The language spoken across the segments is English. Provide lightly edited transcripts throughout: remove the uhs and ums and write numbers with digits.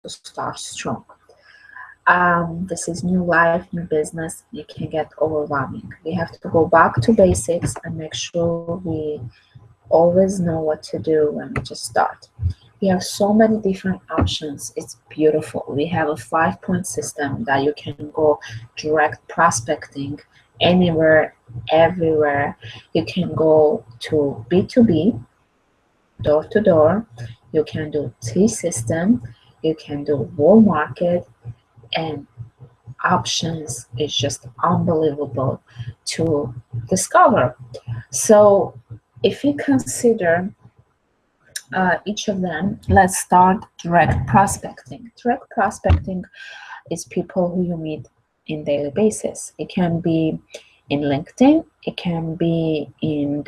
to start strong. This is new life, new business. It can get overwhelming. We have to go back to basics and make sure we always know what to do when we just start. We have so many different options. It's beautiful. We have a 5-point system that you can go direct prospecting anywhere, everywhere. You can go to B2B, door to door. You can do T-system. You can do wall market, and options is just unbelievable to discover. So if you consider each of them, let's start direct prospecting. Direct prospecting is people who you meet in daily basis. It can be in LinkedIn, it can be in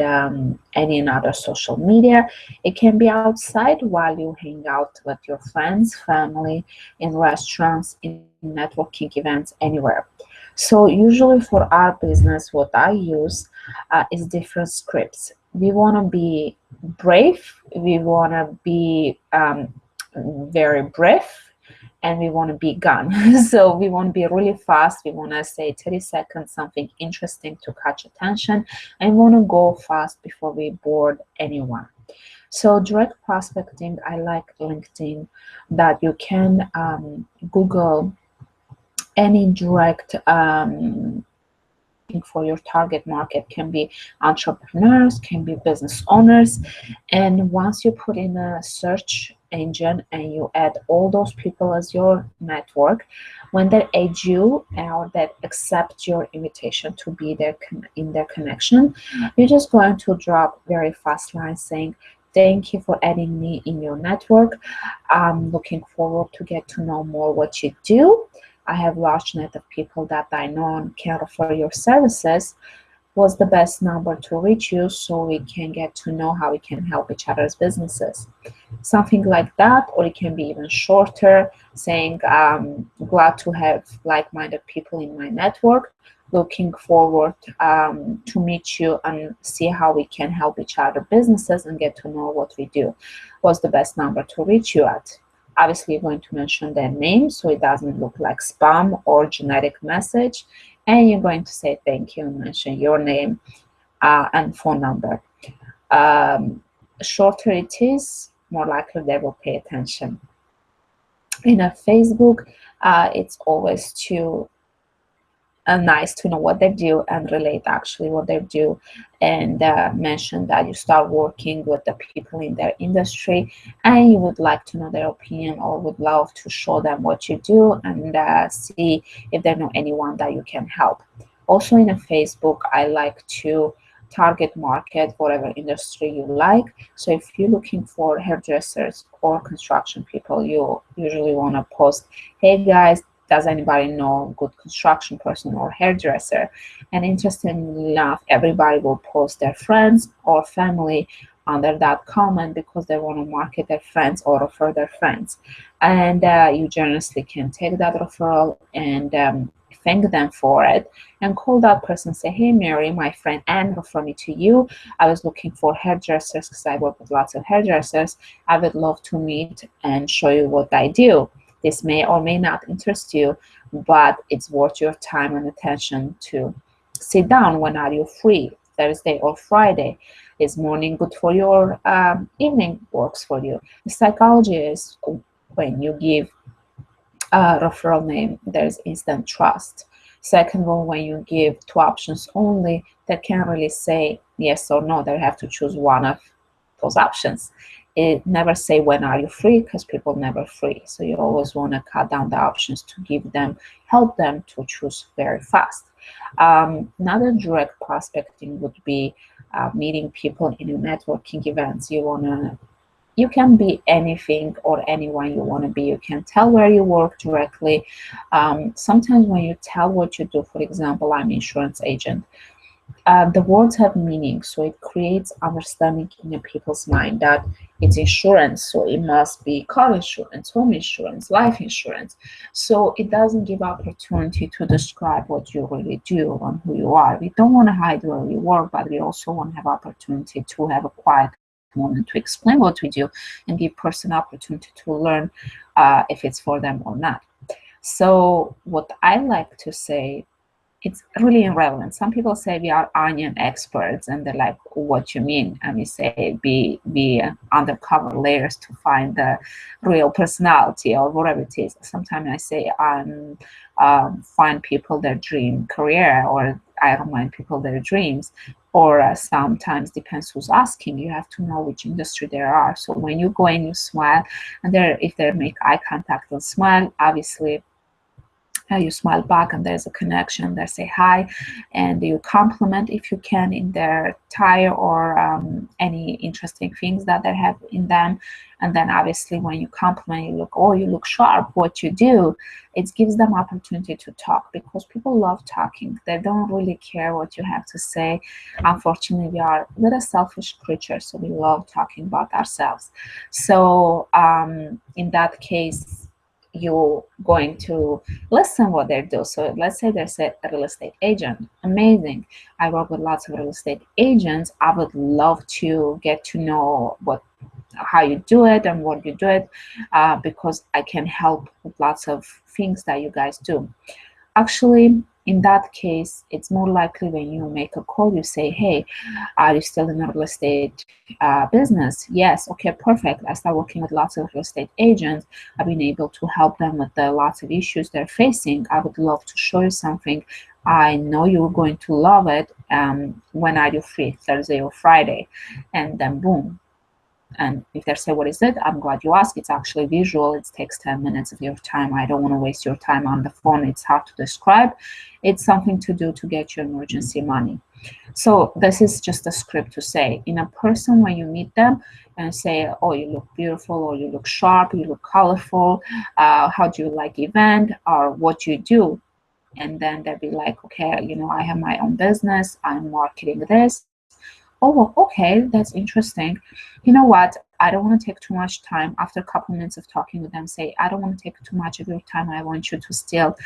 any other social media, it can be outside while you hang out with your friends, family, in restaurants, in networking events, anywhere. So usually for our business, what I use is different scripts. We want to be brave, we want to be very brief, and we want to be gone. So we want to be really fast. We want to say 30 seconds, something interesting to catch attention, and we want to go fast before we bored anyone. So direct prospecting, I like LinkedIn, that you can Google any direct for your target market. Can be entrepreneurs, can be business owners, and once you put in a search engine and you add all those people as your network, when they add you or that accept your invitation to be there in their connection, you're just going to drop very fast lines saying, thank you for adding me in your network. I'm looking forward to get to know more what you do. I have large net of people that I know and can refer your services. What's the best number to reach you so we can get to know how we can help each other's businesses? Something like that, or it can be even shorter, saying, glad to have like-minded people in my network. Looking forward to meet you and see how we can help each other businesses and get to know what we do. What's the best number to reach you at? Obviously, you're going to mention their name so it doesn't look like spam or generic message. And you're going to say thank you and mention your name and phone number. Shorter it is, more likely they will pay attention. In a Facebook, it's always too nice to know what they do and relate actually what they do, and mention that you start working with the people in their industry and you would like to know their opinion or would love to show them what you do and see if they know anyone that you can help. Also in a Facebook, I like to target market whatever industry you like. So if you're looking for hairdressers or construction people, you usually want to post, hey guys, does anybody know good construction person or hairdresser? And interestingly enough, everybody will post their friends or family under that comment because they want to market their friends or refer their friends. And you generously can take that referral and thank them for it and call that person, say, hey Mary, my friend Anne referred me to you. I was looking for hairdressers because I work with lots of hairdressers. I would love to meet and show you what I do. This may or may not interest you, but it's worth your time and attention to sit down. When are you free? Thursday or Friday? Is morning good for you or evening works for you? The psychology is when you give a referral name, there's instant trust. Second one, when you give two options only, they can't really say yes or no. They have to choose one of those options. It never say when are you free because people never free. So you always want to cut down the options to give them, help them to choose very fast. Another direct prospecting would be meeting people in your networking events. You can be anything or anyone you want to be. You can tell where you work directly. Sometimes when you tell what you do, for example, I'm an insurance agent, the words have meaning, so it creates understanding in the people's mind that it's insurance, so it must be car insurance, home insurance, life insurance. So it doesn't give opportunity to describe what you really do and who you are. We don't want to hide where we work, but we also want to have opportunity to have a quiet moment to explain what we do and give person opportunity to learn if it's for them or not. So what I like to say, it's really irrelevant. Some people say we are onion experts, and they're like, what you mean? And we say be undercover layers to find the real personality or whatever it is. Sometimes I say find people their dream career, or I remind people their dreams. Or sometimes depends who's asking. You have to know which industry there are. So when you go in, you smile, and if they make eye contact and smile, obviously you smile back and there's a connection. They say hi, and you compliment if you can in their tire or any interesting things that they have in them. And then obviously when you compliment, you look, oh, you look sharp, what you do. It gives them opportunity to talk, because people love talking. They don't really care what you have to say. Unfortunately, we are little selfish creatures, so we love talking about ourselves. So in that case, you're going to listen what they do. So let's say there's a real estate agent. Amazing. I work with lots of real estate agents. I would love to get to know how you do it and what you do it, because I can help with lots of things that you guys do. Actually, in that case, it's more likely when you make a call, you say, hey, are you still in the real estate business? Yes. Okay, perfect. I start working with lots of real estate agents. I've been able to help them with the lots of issues they're facing. I would love to show you something. I know you're going to love it. When are you free? Thursday or Friday? And then boom. And if they say, what is it? I'm glad you asked. It's actually visual. It takes 10 minutes of your time. I don't want to waste your time on the phone. It's hard to describe. It's something to do to get your emergency money. So this is just a script to say. In a person, when you meet them and say, oh, you look beautiful, or you look sharp, you look colorful, how do you like event, or what you do? And then they'll be like, okay, I have my own business. I'm marketing this. Oh, okay, that's interesting. You know what? I don't want to take too much time. After a couple minutes of talking with them, say, I don't want to take too much of your time. I want you to still,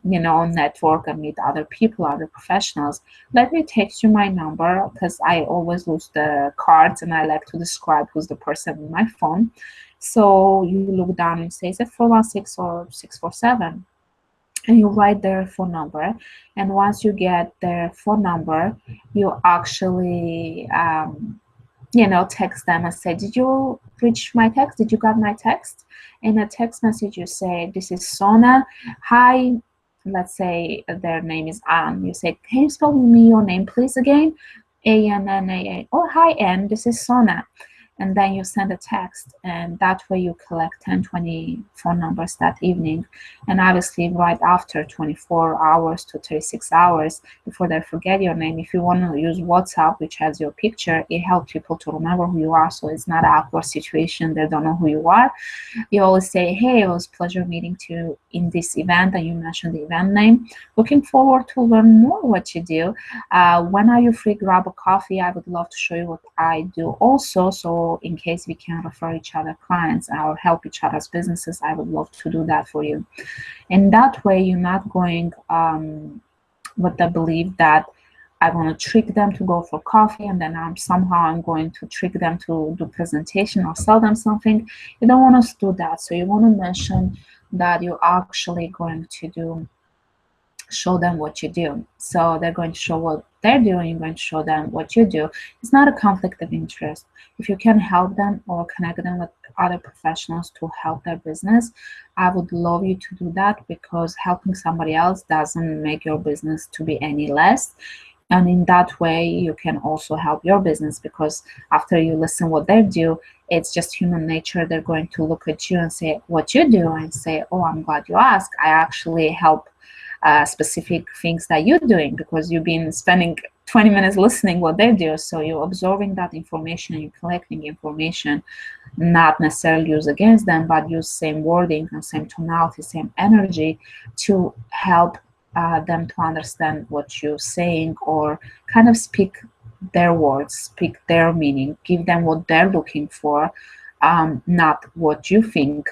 network and meet other people, other professionals. Let me text you my number, because I always lose the cards and I like to describe who's the person in my phone. So you look down and say, is it 416 or 647? And you write their phone number, and once you get their phone number, you actually text them and say, did you reach my text? Did you get my text? In a text message, you say, this is Sona. Hi. Let's say their name is Anne. You say, can you spell me your name please again? A-N-N-A-A. Oh, hi Anne, this is Sona. And then you send a text, and that way you collect 10-20 phone numbers that evening. And obviously right after 24 hours to 36 hours, before they forget your name, if you want to use WhatsApp, which has your picture, it helps people to remember who you are, so it's not an awkward situation. They don't know who you are. You always say, hey, it was a pleasure meeting you in this event, and you mentioned the event name. Looking forward to learn more what you do. When are you free? Grab a coffee. I would love to show you what I do also. So in case we can refer each other clients or help each other's businesses, I would love to do that for you. And that way you're not going with the belief that I want to trick them to go for coffee, and then I'm going to trick them to do presentation or sell them something. You don't want to do that. So you want to mention that you're actually going to show them what you do. So they're going to show what they're doing, you're going to show them what you do. It's not a conflict of interest. If you can help them or connect them with other professionals to help their business, I would love you to do that, because helping somebody else doesn't make your business to be any less. And in that way, you can also help your business, because after you listen what they do, it's just human nature. They're going to look at you and say what you do, and say, oh, I'm glad you asked. I actually help specific things that you're doing, because you've been spending 20 minutes listening what they do. So you're absorbing that information, you're collecting information, not necessarily use against them, but use same wording and same tonality, same energy to help them to understand what you're saying, or kind of speak their words, speak their meaning, give them what they're looking for, not what you think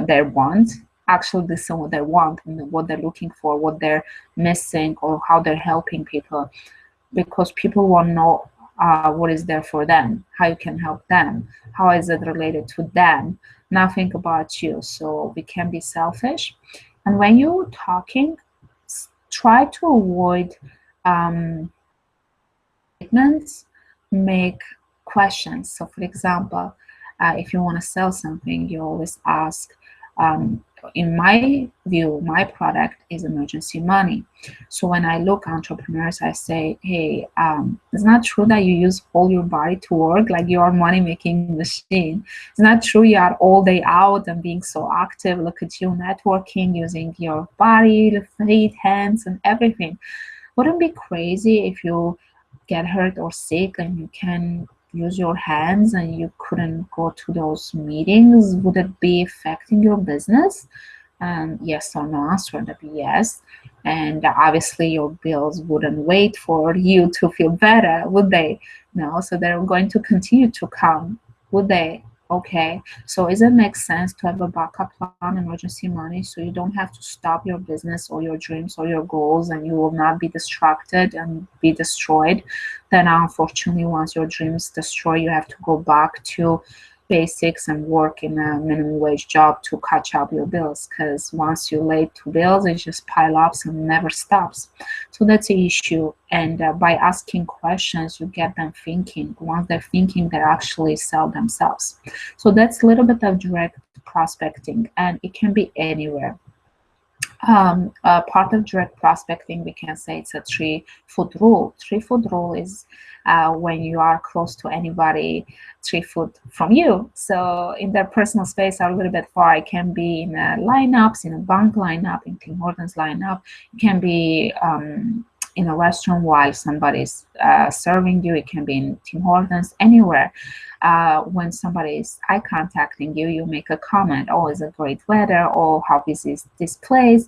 they want. Actually listen what they want and what they're looking for, what they're missing, or how they're helping people, because people want to know what is there for them, how you can help them, how is it related to them, nothing about you. So we can be selfish. And when you're talking, try to avoid statements, make questions. So for example, if you want to sell something, you always ask, in my view, my product is emergency money. So when I look entrepreneurs, I say, hey, it's not true that you use all your body to work, like you're a money making machine. It's not true you are all day out and being so active. Look at you networking, using your body, feet, hands, and everything. Wouldn't it be crazy if you get hurt or sick and you can use your hands and you couldn't go to those meetings? Would it be affecting your business? And yes or no answer would be yes. And obviously your bills wouldn't wait for you to feel better, would they? No, so they're going to continue to come, would they? Okay, so does it make sense to have a backup plan, emergency money, so you don't have to stop your business or your dreams or your goals, and you will not be distracted and be destroyed? Then unfortunately, once your dreams destroy, you have to go back to basics and work in a minimum wage job to catch up your bills, because once you're late to bills, it just pile up and never stops. So that's the issue. And by asking questions, you get them thinking. Once they're thinking, they actually sell themselves. So that's a little bit of direct prospecting, and it can be anywhere. Part of direct prospecting, we can say it's a 3-foot rule. 3-foot rule is when you are close to anybody 3 foot from you. So in their personal space are a little bit far. It can be in lineups, in a bank lineup, in Tim Hortons lineup. It can be in a restaurant while somebody's serving you. It can be in Tim Hortons, anywhere. When somebody is eye contacting you, you make a comment, oh, it's a great weather, or how busy is this place,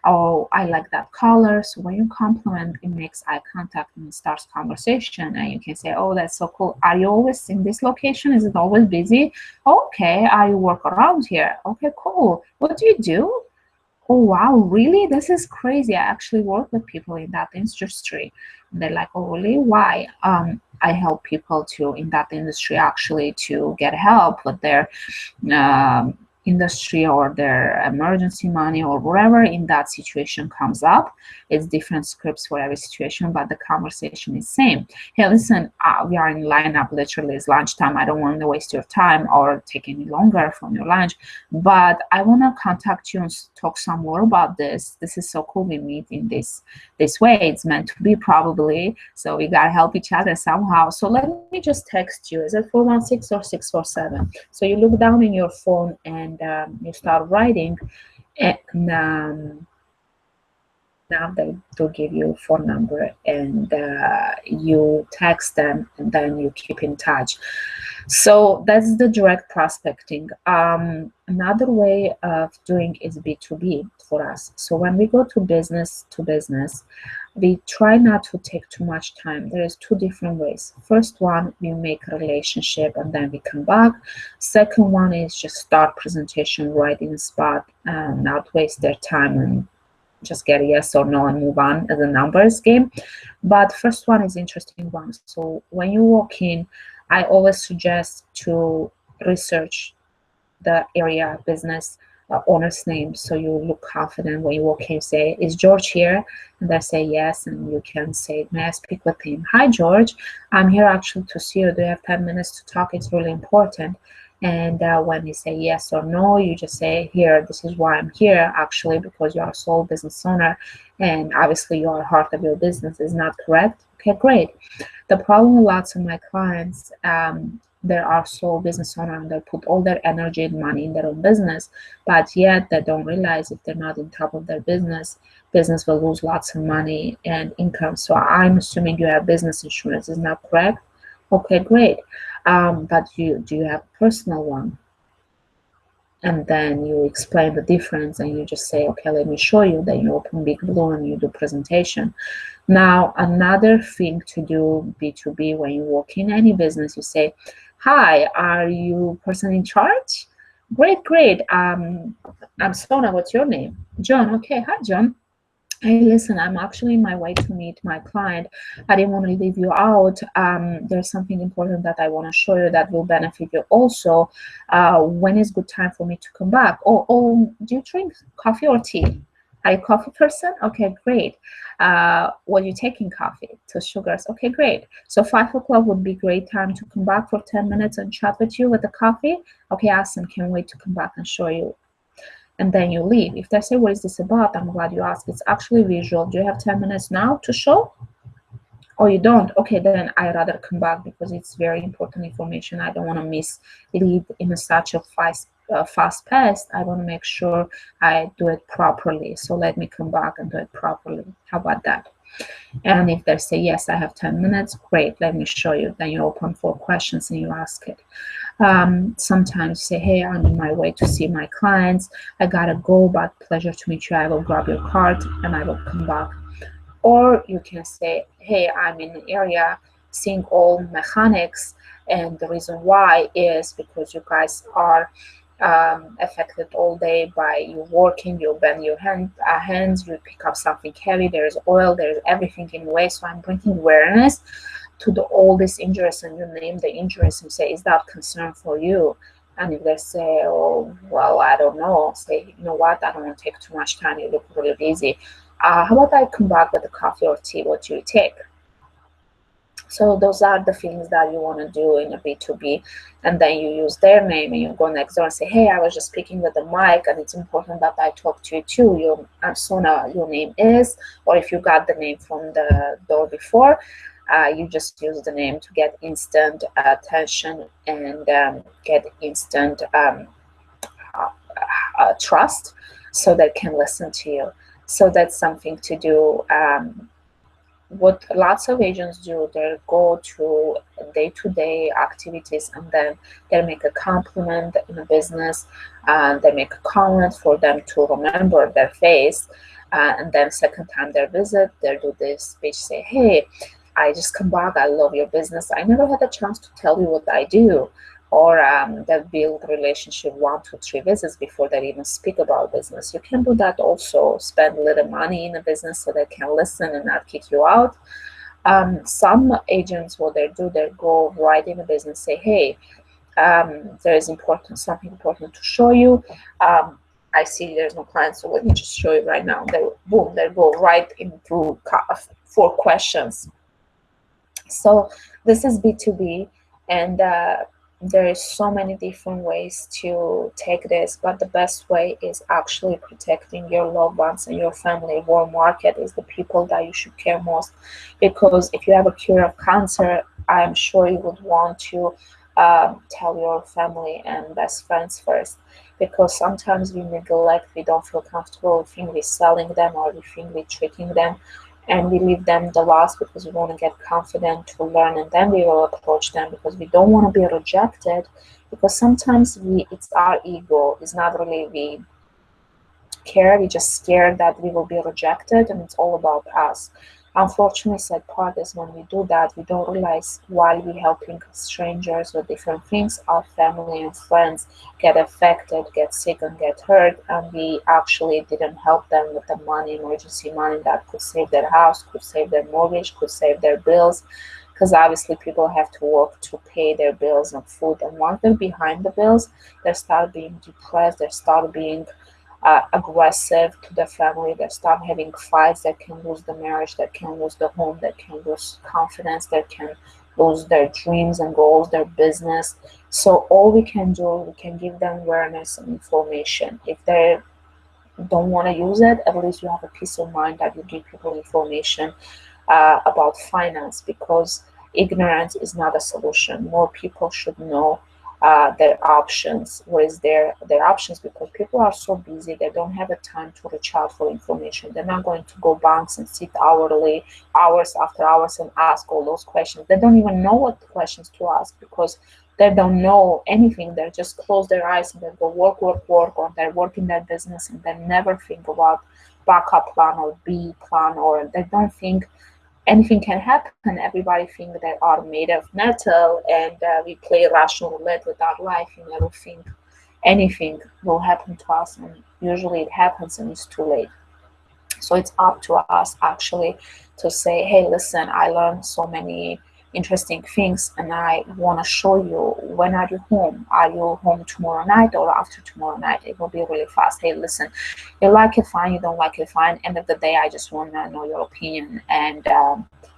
oh, I like that color. So when you compliment, it makes eye contact and starts conversation, and you can say, oh, that's so cool. Are you always in this location? Is it always busy? Okay. Are you work around here? Okay, cool. What do you do? Oh, wow, really? This is crazy. I actually work with people in that industry. And they're like, oh, really? Why? I help people to in that industry actually to get help with their industry or their emergency money or whatever in that situation comes up. It's different scripts for every situation, but the conversation is same. Hey, listen, we are in lineup, literally it's lunchtime. I don't want to waste your time or take any longer from your lunch, but I want to contact you and talk some more about this. This is so cool. We meet in this way. It's meant to be, probably. So we got to help each other somehow. So let me just text you. Is it 416 or 647? So you look down in your phone and you start writing, and now they'll give you a phone number, and you text them, and then you keep in touch. So that's the direct prospecting. Another way of doing is B2B for us. So when we go to business, we try not to take too much time. There is 2 different ways. First one, we make a relationship and then we come back. Second one is just start presentation right in the spot, not waste their time and just get a yes or no and move on as a numbers game. But first one is interesting one. So when you walk in, I always suggest to research the area business owner's name, so you look confident when you walk in. Say, is George here? And they say yes, and you can say, may I speak with him? Hi, George, I'm here actually to see you. Do you have 10 minutes to talk? It's really important. And when they say yes or no, you just say, here, this is why I'm here, actually, because you are a sole business owner, and obviously you are heart of your business. Is not correct? Okay, great. The problem with lots of my clients, they are sole business owner and they put all their energy and money in their own business, but yet they don't realize if they're not on top of their business will lose lots of money and income. So I'm assuming you have business insurance. Is not correct? Okay, great. But do you have a personal one? And then you explain the difference and you just say, okay, let me show you. Then you open Big Blue and you do presentation. Now, another thing to do B2B when you walk in any business, you say, hi, are you person in charge? Great. I'm Sona. What's your name? John. Okay, hi, John. hey, listen, I'm actually in my way to meet my client. I didn't want to leave you out. There's something important that I want to show you that will benefit you also. When is good time for me to come back? Oh, do you drink coffee or tea? Are you a coffee person? Okay, great. What are you taking coffee? Two sugars. Okay, great. So 5 o'clock would be great time to come back for 10 minutes and chat with you with the coffee. Okay, awesome. Can't wait to come back and show you, and then you leave. If they say, what is this about? I'm glad you asked. It's actually visual. Do you have 10 minutes now to show? Or you don't? Okay, then I rather come back because it's very important information. I don't want to mislead in such a fast pace. I want to make sure I do it properly. So let me come back and do it properly. How about that? And if they say, yes, I have 10 minutes, great, let me show you. Then you open for questions and you ask it. Sometimes say, hey, I'm on my way to see my clients. I gotta go, but pleasure to meet you. I will grab your card and I will come back. Or you can say, hey, I'm in an area seeing all mechanics, and the reason why is because you guys are affected all day by you working. You bend your hands, you pick up something heavy, there's oil, there's everything in the way. So I'm bringing awareness to all these injuries, and you name the injuries and say, is that concern for you? And if they say, oh, well, I don't know, say, you know what, I don't want to take too much time, you look really busy. How about I come back with a coffee or tea? What do you take? So those are the things that you want to do in a B2B. And then you use their name and you go next door and say, hey, I was just speaking with the mic and it's important that I talk to you too. Your persona, your name is, or if you got the name from the door before, you just use the name to get instant attention and get instant trust, so they can listen to you. So that's something to do. What lots of agents do, they go to day-to-day activities and then they make a compliment in a business, they make a comment for them to remember their face, and then second time they visit, they do this speech, say, hey, I just come back, I love your business, I never had a chance to tell you what I do. Or they build relationship 1 to 3 visits before they even speak about business. You can do that also. Spend a little money in a business so they can listen and not kick you out. Some agents, what they do, they go right in the business, say, hey, there is something important to show you. I see there's no client, so let me just show you right now. They boom, they go right into 4 questions. So this is B2B, and there is so many different ways to take this, but the best way is actually protecting your loved ones and your family. Warm market is the people that you should care most, because if you have a cure of cancer, I'm sure you would want to tell your family and best friends first, because sometimes we neglect, we don't feel comfortable, we think we're selling them or we think we're tricking them, and we leave them the last because we want to get confident to learn, and then we will approach them because we don't want to be rejected, because sometimes it's our ego, it's not really we care, we just scared that we will be rejected and it's all about us. Unfortunately, sad part is when we do that, we don't realize while we're helping strangers with different things, our family and friends get affected, get sick and get hurt, and we actually didn't help them with the money, emergency money that could save their house, could save their mortgage, could save their bills, because obviously people have to work to pay their bills and food, and once they're behind the bills, they start being depressed, they start being aggressive to the family, that start having fights, that can lose the marriage, that can lose the home, that can lose confidence, that can lose their dreams and goals, their business. So all we can do, we can give them awareness and information. If they don't want to use it, at least you have a peace of mind that you give people information about finance, because ignorance is not a solution. More people should know their options. What is their options? Because people are so busy, they don't have the time to reach out for information. They're not going to go banks and sit hours after hours and ask all those questions. They don't even know what questions to ask because they don't know anything. They just close their eyes and they go work, or they work in their business and they never think about backup plan or B plan, or they don't think anything can happen. Everybody thinks they are made of metal, and we play Russian roulette with our life. You never think anything will happen to us, and usually it happens and it's too late. So it's up to us actually to say, hey, listen, I learned so many interesting things and I want to show you. When are you home? Are you home tomorrow night or after tomorrow night? It will be really fast. Hey, listen, you like it, fine. You don't like it, fine. End of the day, I just want to know your opinion. And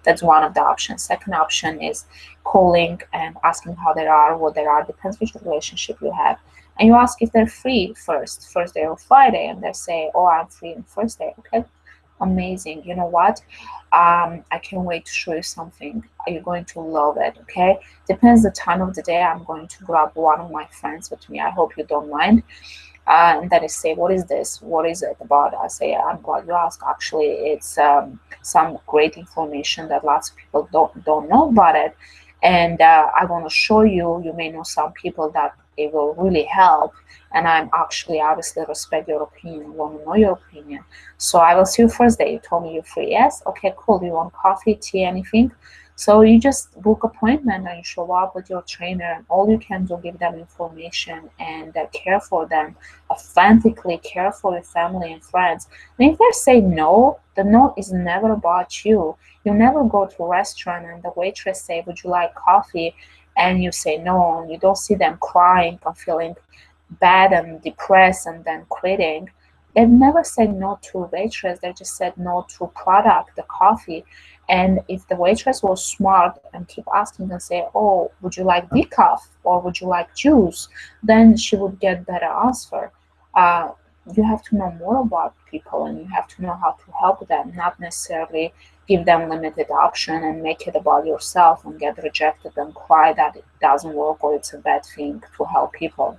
that's one of the options. Second option is calling and asking how they are, what they are. Depends which relationship you have. And you ask if they're free first, Thursday or Friday, and they say, oh, I'm free on Thursday. Okay, amazing. You know what? I can't wait to show you something. Are you going to love it? Okay, depends the time of the day. I'm going to grab one of my friends with me. I hope you don't mind. And then I say, what is this? What is it about? I say, I'm glad you asked. Actually, it's some great information that lots of people don't know about it. And I want to show you. You may know some people that it will really help. And I'm actually obviously respect your opinion. Want to know your opinion. So I will see you Thursday. You told me you're free. Yes. Okay. Cool. Do you want coffee, tea, anything? So you just book appointment and you show up with your trainer, and all you can do give them information and care for them, authentically care for your family and friends. And if they say no, the no is never about you. You never go to a restaurant and the waitress say, would you like coffee? And you say no, and you don't see them crying and feeling bad and depressed and then quitting. They've never said no to a waitress, they just said no to product, the coffee. And if the waitress was smart and keep asking and say, oh, would you like decaf or would you like juice? Then she would get better answer. Uh, you have to know more about people and you have to know how to help them, not necessarily give them limited option and make it about yourself and get rejected and cry that it doesn't work or it's a bad thing to help people.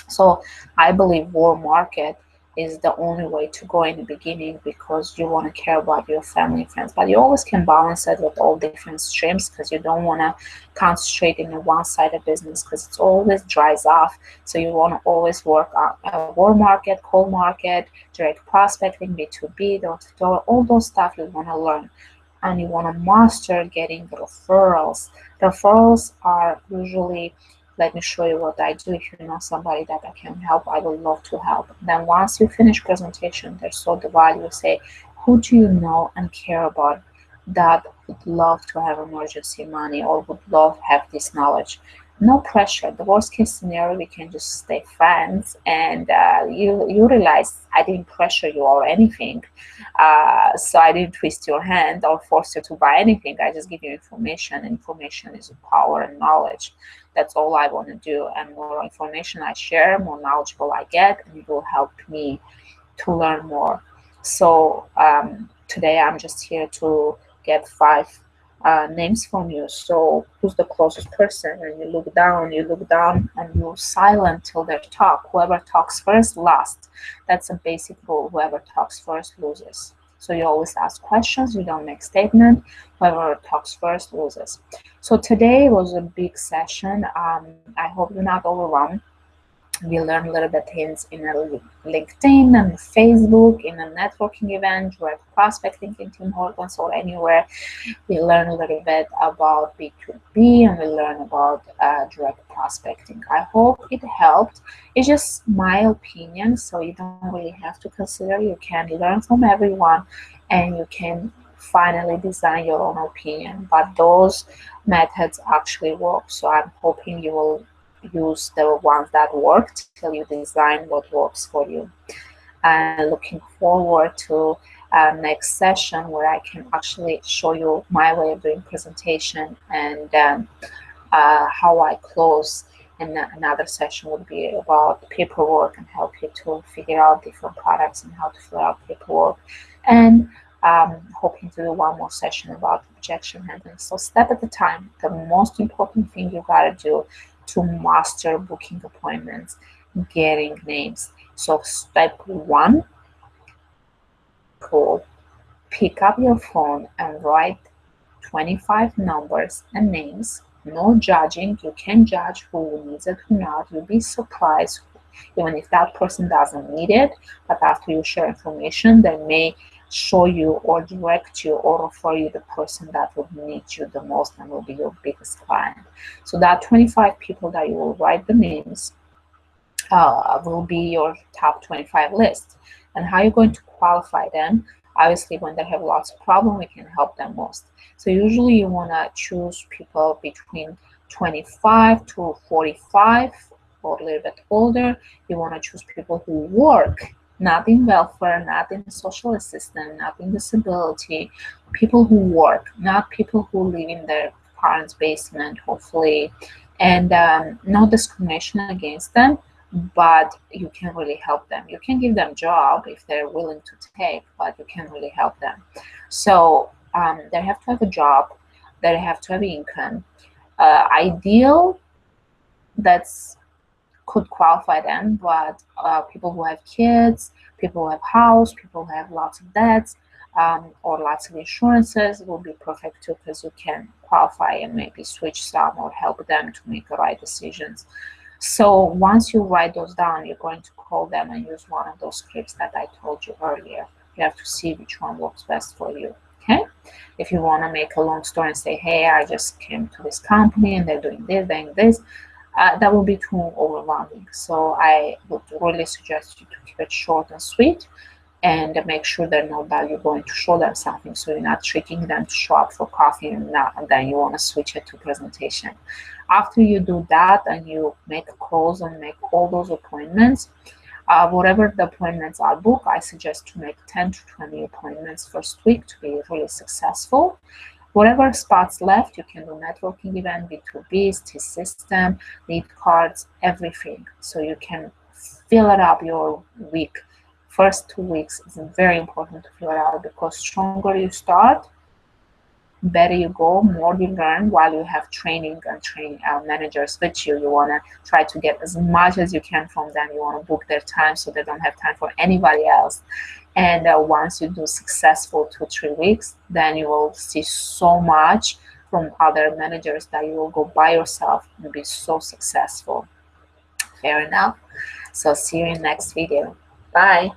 So I believe warm market is the only way to go in the beginning because you want to care about your family and friends. But you always can balance it with all different streams because you don't want to concentrate in a one-sided business because it always dries off. So you want to always work on a warm market, cold market, direct prospecting, B2B, door-to-door, all those stuff you want to learn. And you want to master getting referrals. Referrals are usually, let me show you what I do. If you know somebody that I can help, I would love to help. Then once you finish presentation, there's so the value, say, who do you know and care about that would love to have emergency money or would love have this knowledge? No pressure. The worst case scenario, we can just stay friends, and you realize I didn't pressure you or anything, so I didn't twist your hand or force you to buy anything. I just give you information. Information is power and knowledge. That's all I want to do. And more information I share, more knowledgeable I get, and it will help me to learn more. So today I'm just here to get 5 names from you. So who's the closest person? And you look down, and you're silent till they talk. Whoever talks first, last. That's a basic rule. Whoever talks first loses. So you always ask questions, you don't make statement. Whoever talks first loses. So today was a big session. I hope you're not overwhelmed. We learn a little bit things in a LinkedIn and Facebook, in a networking event, direct prospecting in Tim Hortons or anywhere. We learn a little bit about B2B and we learn about direct prospecting. I hope it helped. It's just my opinion, so you don't really have to consider. You can learn from everyone and you can finally design your own opinion. But those methods actually work, so I'm hoping you will use the ones that work till you design what works for you. And looking forward to next session where I can actually show you my way of doing presentation and how I close. And another session would be about paperwork and help you to figure out different products and how to fill out paperwork. And hoping to do one more session about objection handling. So step at a time. The most important thing you gotta do to master booking appointments, getting names. So step 1, cool. Pick up your phone and write 25 numbers and names. No judging. You can judge who needs it, who not. You'll be surprised, even if that person doesn't need it. But after you share information, they may show you or direct you or refer you the person that would need you the most and will be your biggest client. So that 25 people that you will write the names will be your top 25 list. And how you're going to qualify them? Obviously, when they have lots of problems, we can help them most. So usually you want to choose people between 25 to 45 or a little bit older. You want to choose people who work, not in welfare, not in social assistance, not in disability, people who work, not people who live in their parents' basement, hopefully, and no discrimination against them, but you can really help them. You can give them job if they're willing to take, but you can really help them. So they have to have a job, they have to have income. Ideal, that's could qualify them, but people who have kids, people who have house, people who have lots of debts, or lots of insurances will be perfect too, because you can qualify and maybe switch some or help them to make the right decisions. So once you write those down, you're going to call them and use one of those scripts that I told you earlier. You have to see which one works best for you. Okay? If you want to make a long story and say, hey, I just came to this company and they're doing this, that will be too overwhelming. So I would really suggest you to keep it short and sweet, and make sure they know that you're going to show them something, so you're not tricking them to show up for coffee and then you want to switch it to presentation. After you do that and you make calls and make all those appointments, whatever the appointments are booked, I suggest to make 10 to 20 appointments first week to be really successful. Whatever spots left, you can do networking event, B2Bs, T-System, lead cards, everything. So you can fill it up your week. First 2 weeks is very important to fill it out, because stronger you start, better you go, more you learn while you have training and training managers with you. You want to try to get as much as you can from them. You want to book their time so they don't have time for anybody else. And once you do successful 2-3 weeks, then you will see so much from other managers that you will go by yourself and be so successful. Fair enough. So see you in next video. Bye.